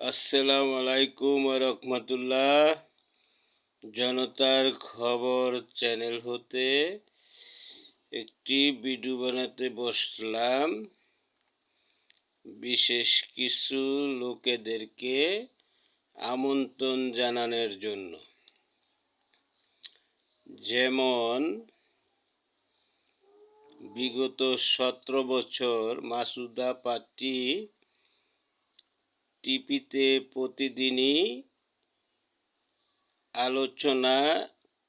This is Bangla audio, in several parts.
আসসালামু আলাইকুম ওয়া রাহমাতুল্লাহ। জনতার খবর চ্যানেল হতে একটি ভিডিও বানাতে বসলাম বিশেষ কিছু লোকেদেরকে আমন্ত্রণ জানানোর জন্য। যেমন বিগত 17 বছর মাসুদা পার্টি টিভিতে প্রতিদিনই আলোচনা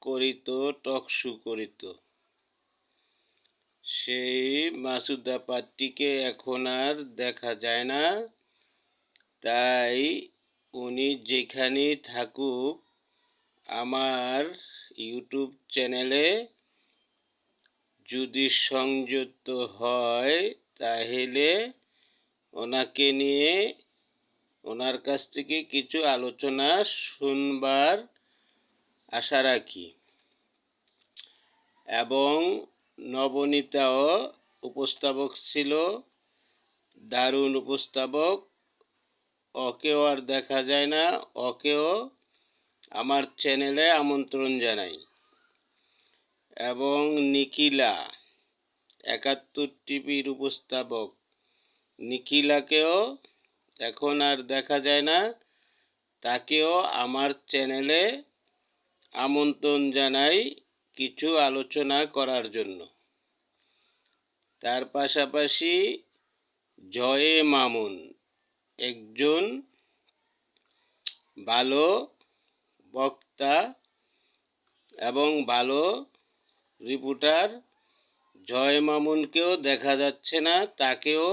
করিত, টকশো করিত। সেই মাসুদা পার্টিকে এখন আর দেখা যায় না, তাই উনি যেখানেই থাকুক আমার ইউটিউব চ্যানেলে যদি সংযুক্ত হয় তাহলে ওনাকে নিয়ে ওনার কাছ থেকে কিছু আলোচনা শুনবার আশা রাখি। এবং নবনীতাও উপস্থাপক ছিল, দারুণ উপস্থাপক। ওকেও আর দেখা যায় না, ওকেও আমার চ্যানেলে আমন্ত্রণ জানাই। এবং নিখিলা 71 টিভির উপস্থাপক, নিখিলাকেও এখন আর দেখা যায় না, তাকেও আমার চ্যানেলে আমন্ত্রণ জানাই কিছু আলোচনা করার জন্য। তার পাশাপাশি জয়ে মামুন একজন ভালো বক্তা এবং ভালো রিপোর্টার। জয় মামুনকেও দেখা যাচ্ছে না, তাকেও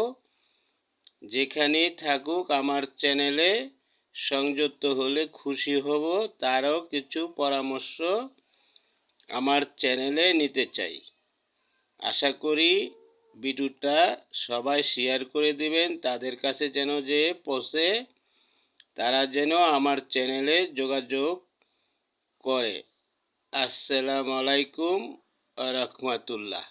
যেখানেই থাকুক আমার চ্যানেলে সংযুক্ত হলে খুশি হব। তারও কিছু পরামর্শ আমার চ্যানেলে নিতে চাই। আশা করি ভিডিওটা সবাই শেয়ার করে দিবেন, তাদের কাছে যেন যে পৌঁছে, তারা যেন আমার চ্যানেলে যোগাযোগ করে। আসসালামু আলাইকুম ওয়া রাহমাতুল্লাহ।